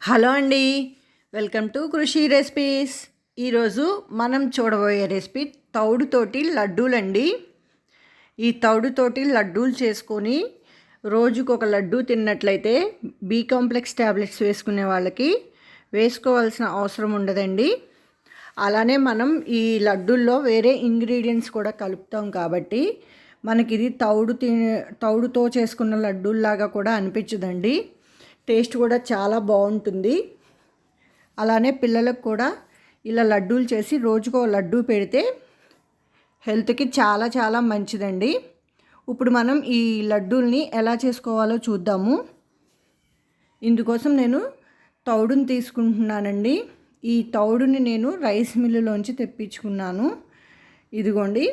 Hello అండి, welcome to కృషి recipes. ఈరోజు మనం చూడబోయే రెసిపీ తౌడుతోటి లడ్డూలండి. ఈ తౌడుతోటి లడ్డూలు చేసుకొని రోజుకు ఒక లడ్డూ తిన్నట్లయితే బి కాంప్లెక్స్ ట్యాబ్లెట్స్ వేసుకునే వాళ్ళకి వేసుకోవాల్సిన అవసరం ఉండదండి. అలానే మనం ఈ లడ్డూల్లో వేరే ఇంగ్రీడియంట్స్ కూడా కలుపుతాం కాబట్టి మనకి ఇది తౌడుతో చేసుకున్న లడ్డూల్లాగా కూడా అనిపించదండి. టేస్ట్ కూడా చాలా బాగుంటుంది. అలానే పిల్లలకు కూడా ఇలా లడ్డూలు చేసి రోజుకో లడ్డూ పెడితే హెల్త్కి చాలా చాలా మంచిదండి. ఇప్పుడు మనం ఈ లడ్డూల్ని ఎలా చేసుకోవాలో చూద్దాము. ఇందుకోసం నేను తౌడుని తీసుకుంటున్నానండి. ఈ తౌడుని నేను రైస్ మిల్లులోంచి తెప్పించుకున్నాను. ఇదిగోండి,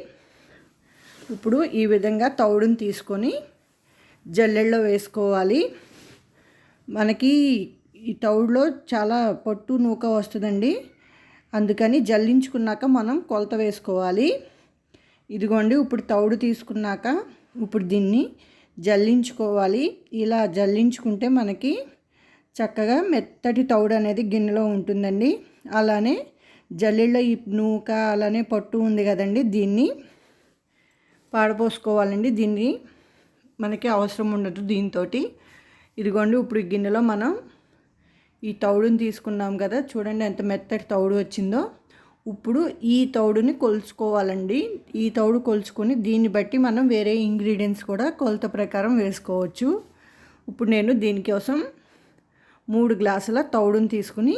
ఇప్పుడు ఈ విధంగా తౌడుని తీసుకొని జల్లెడలో వేసుకోవాలి. మనకి ఈ తౌడులో చాలా పొట్టు నూక వస్తుందండి, అందుకని జల్లించుకున్నాక మనం కొలత వేసుకోవాలి. ఇదిగోండి, ఇప్పుడు తౌడు తీసుకున్నాక ఇప్పుడు దీన్ని జల్లించుకోవాలి. ఇలా జల్లించుకుంటే మనకి చక్కగా మెత్తటి తౌడు అనేది గిన్నెలో ఉంటుందండి. అలానే జల్లెడలో ఈ నూక అలానే పొట్టు ఉంది కదండి, దీన్ని పాడపోసుకోవాలండి. దీన్ని మనకి అవసరం ఉండదు దీంతో. ఇదిగోండి, ఇప్పుడు ఈ గిన్నెలో మనం ఈ తౌడుని తీసుకున్నాం కదా, చూడండి ఎంత మెత్తటి తౌడు వచ్చిందో. ఇప్పుడు ఈ తౌడుని కొలుచుకోవాలండి. ఈ తౌడు కొలుచుకొని దీన్ని బట్టి మనం వేరే ఇంగ్రీడియంట్స్ కూడా కొలత ప్రకారం వేసుకోవచ్చు. ఇప్పుడు నేను దీనికోసం 3 గ్లాసుల తౌడుని తీసుకుని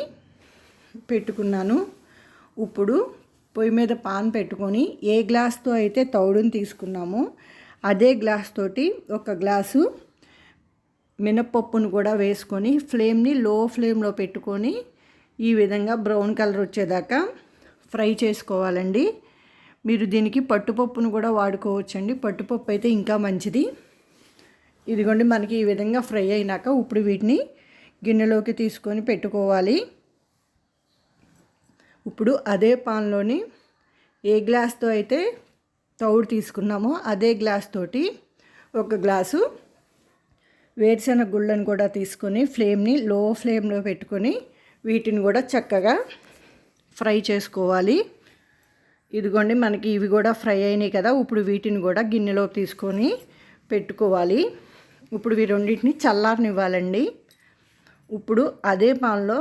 పెట్టుకున్నాను. ఇప్పుడు పొయ్యి మీద పాన్ పెట్టుకొని ఏ గ్లాస్తో అయితే తౌడుని తీసుకున్నామో అదే గ్లాస్ తోటి 1 గ్లాసు మినప్పప్పును కూడా వేసుకొని ఫ్లేమ్ని లో ఫ్లేమ్లో పెట్టుకొని ఈ విధంగా బ్రౌన్ కలర్ వచ్చేదాకా ఫ్రై చేసుకోవాలండి. మీరు దీనికి పట్టుపప్పును కూడా వాడుకోవచ్చండి. పట్టుపప్పు అయితే ఇంకా మంచిది. ఇదిగోండి, మనకి ఈ విధంగా ఫ్రై అయినాక ఇప్పుడు వీటిని గిన్నెలోకి తీసుకొని పెట్టుకోవాలి. ఇప్పుడు అదే పాన్లోని ఏ గ్లాస్తో అయితే తౌడు తీసుకున్నామో అదే గ్లాస్ తోటి 1 గ్లాసు వేరుశనగ గుళ్ళను కూడా తీసుకొని ఫ్లేమ్ని లో ఫ్లేమ్లో పెట్టుకొని వీటిని కూడా చక్కగా ఫ్రై చేసుకోవాలి. ఇదిగోండి, మనకి ఇవి కూడా ఫ్రై అయినాయి కదా. ఇప్పుడు వీటిని కూడా గిన్నెలోకి తీసుకొని పెట్టుకోవాలి. ఇప్పుడు ఈ రెండింటిని చల్లారనివ్వాలండి. ఇప్పుడు అదే పాన్లో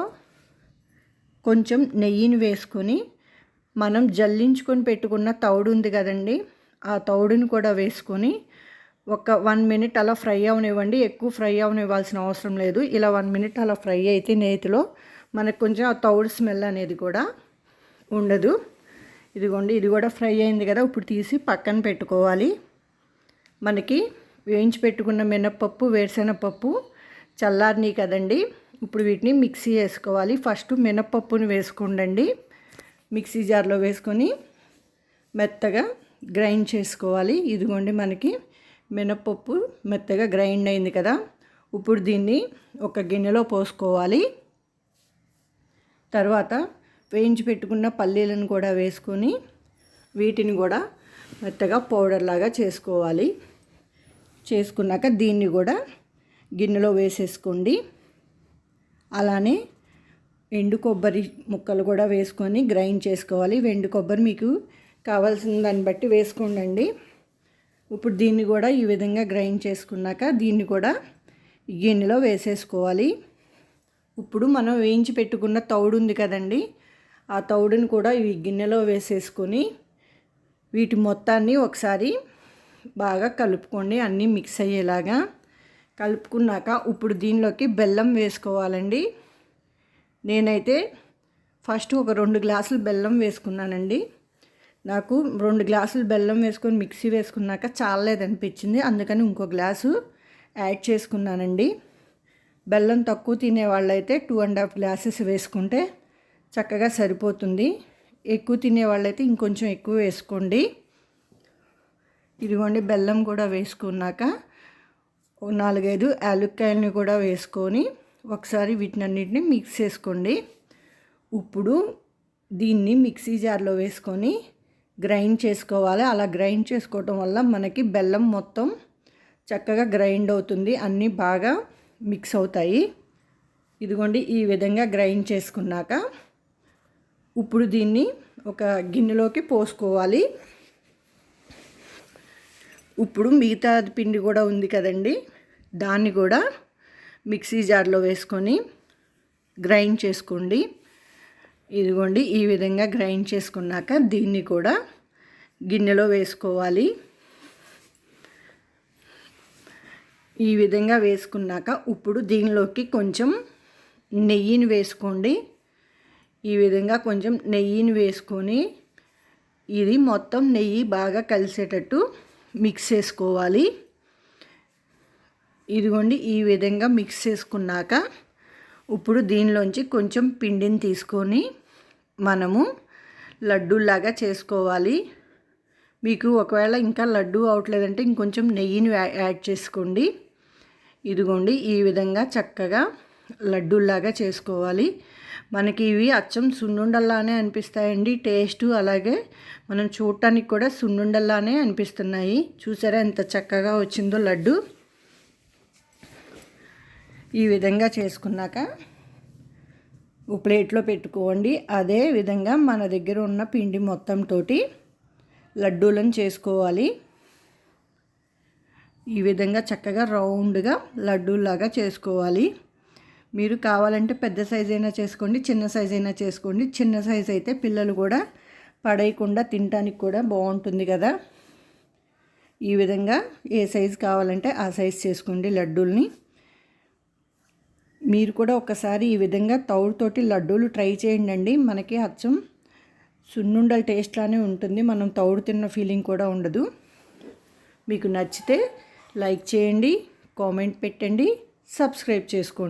కొంచెం నెయ్యిని వేసుకొని మనం జల్లించుకొని పెట్టుకున్న తౌడు ఉంది కదండి, ఆ తౌడుని కూడా వేసుకొని ఒక 1 మినిట్ అలా ఫ్రై అవనివ్వండి. ఎక్కువ ఫ్రై అవనివ్వాల్సిన అవసరం లేదు. ఇలా 1 మినిట్ అలా ఫ్రై అయితే నేతిలో మనకు కొంచెం ఆ తౌడు స్మెల్ అనేది కూడా ఉండదు. ఇదిగోండి, ఇది కూడా ఫ్రై అయింది కదా. ఇప్పుడు తీసి పక్కన పెట్టుకోవాలి. మనకి వేయించి పెట్టుకున్న మినప్పప్పు వేరుశనగపప్పు చల్లారినాయి కదండి. ఇప్పుడు వీటిని మిక్సీ వేసుకోవాలి. ఫస్ట్ మినప్పప్పుని వేసుకోండి. మిక్సీ జార్లో వేసుకొని మెత్తగా గ్రైండ్ చేసుకోవాలి. ఇదిగోండి, మనకి మినప్పప్పు మెత్తగా గ్రైండ్ అయింది కదా. ఇప్పుడు దీన్ని ఒక గిన్నెలో పోసుకోవాలి. తర్వాత వేయించి పెట్టుకున్న పల్లీలను కూడా వేసుకొని వీటిని కూడా మెత్తగా పౌడర్ లాగా చేసుకోవాలి. చేసుకున్నాక దీన్ని కూడా గిన్నెలో వేసేసుకోండి. అలానే ఎండు కొబ్బరి ముక్కలు కూడా వేసుకొని గ్రైండ్ చేసుకోవాలి. ఎండు కొబ్బరి మీకు కావాల్సిన దాన్ని బట్టి వేసుకోండి. ఇప్పుడు దీన్ని కూడా ఈ విధంగా గ్రైండ్ చేసుకున్నాక దీన్ని కూడా గిన్నెలో వేసేసుకోవాలి. ఇప్పుడు మనం వేయించి పెట్టుకున్న తౌడు ఉంది కదండి, ఆ తౌడుని కూడా ఈ గిన్నెలో వేసేసుకొని వీటి మొత్తాన్ని ఒకసారి బాగా కలుపుకోండి. అన్నీ మిక్స్ అయ్యేలాగా కలుపుకున్నాక ఇప్పుడు దీనిలోకి బెల్లం వేసుకోవాలండి. నేనైతే ఫస్ట్ ఒక 2 గ్లాసులు బెల్లం వేసుకున్నానండి. నాకు 2 గ్లాసులు బెల్లం వేసుకొని మిక్సీ వేసుకున్నాక చాలలేదనిపించింది, అందుకని ఇంకో గ్లాసు యాడ్ చేసుకున్నానండి. బెల్లం తక్కువ తినే వాళ్ళైతే 2.5 గ్లాసెస్ వేసుకుంటే చక్కగా సరిపోతుంది. ఎక్కువ తినే వాళ్ళైతే ఇంకొంచెం ఎక్కువ వేసుకోండి. ఇదిగోండి, బెల్లం కూడా వేసుకున్నాక 4-5 యాలక్కాయలని కూడా వేసుకొని ఒకసారి వీటినన్నిటిని మిక్స్ చేసుకోండి. ఇప్పుడు దీన్ని మిక్సీ జార్లో వేసుకొని గ్రైండ్ చేసుకోవాలి. అలా గ్రైండ్ చేసుకోవటం వల్ల మనకి బెల్లం మొత్తం చక్కగా గ్రైండ్ అవుతుంది, అన్నీ బాగా మిక్స్ అవుతాయి. ఇదిగోండి ఈ విధంగా గ్రైండ్ చేసుకున్నాక ఇప్పుడు దీన్ని ఒక గిన్నెలోకి పోసుకోవాలి. ఇప్పుడు మిగతా పిండి కూడా ఉంది కదండి, దాన్ని కూడా మిక్సీ జార్లో వేసుకొని గ్రైండ్ చేసుకోండి. ఇదిగోండి ఈ విధంగా గ్రైండ్ చేసుకున్నాక దీన్ని కూడా గిన్నెలో వేసుకోవాలి. ఈ విధంగా వేసుకున్నాక ఇప్పుడు దీనిలోకి కొంచెం నెయ్యిని వేసుకోండి. ఈ విధంగా కొంచెం నెయ్యిని వేసుకొని ఇది మొత్తం నెయ్యి బాగా కలిసేటట్టు మిక్స్ చేసుకోవాలి. ఇదిగోండి ఈ విధంగా మిక్స్ చేసుకున్నాక ఇప్పుడు దీనిలోంచి కొంచెం పిండిని తీసుకొని మనము లడ్డూలాగా చేసుకోవాలి. మీకు ఒకవేళ ఇంకా లడ్డు అవట్లేదంటే ఇంకొంచెం నెయ్యిని యాడ్ చేసుకోండి. ఇదిగోండి ఈ విధంగా చక్కగా లడ్డూలాగా చేసుకోవాలి. మనకి ఇవి అచ్చం సున్నుండల్లానే అనిపిస్తాయండి టేస్ట్, అలాగే మనం చూడటానికి కూడా సున్నుండల్లానే అనిపిస్తున్నాయి. చూసారా ఎంత చక్కగా వచ్చిందో లడ్డు. ఈ విధంగా చేసుకున్నాక ప్లేట్లో పెట్టుకోండి. అదే విధంగా మన దగ్గర ఉన్న పిండి మొత్తంతో లడ్డూలను చేసుకోవాలి. ఈ విధంగా చక్కగా రౌండ్గా లడ్డూలాగా చేసుకోవాలి. మీరు కావాలంటే పెద్ద సైజ్ అయినా చేసుకోండి, చిన్న సైజ్ అయినా చేసుకోండి. చిన్న సైజ్ అయితే పిల్లలు కూడా పడేయకుండా తినడానికి కూడా బాగుంటుంది కదా. ఈ విధంగా ఏ సైజు కావాలంటే ఆ సైజ్ చేసుకోండి లడ్డూల్ని. మీరు కూడా ఒకసారి ఈ విధంగా తౌడుతోటి లడ్డూలు ట్రై చేయండి. మనకి అచ్చం సున్నుండల టేస్ట్లానే ఉంటుంది, మనం తౌడు తిన్న ఫీలింగ్ కూడా ఉండదు. మీకు నచ్చితే లైక్ చేయండి, కామెంట్ పెట్టండి, సబ్స్క్రైబ్ చేసుకోండి.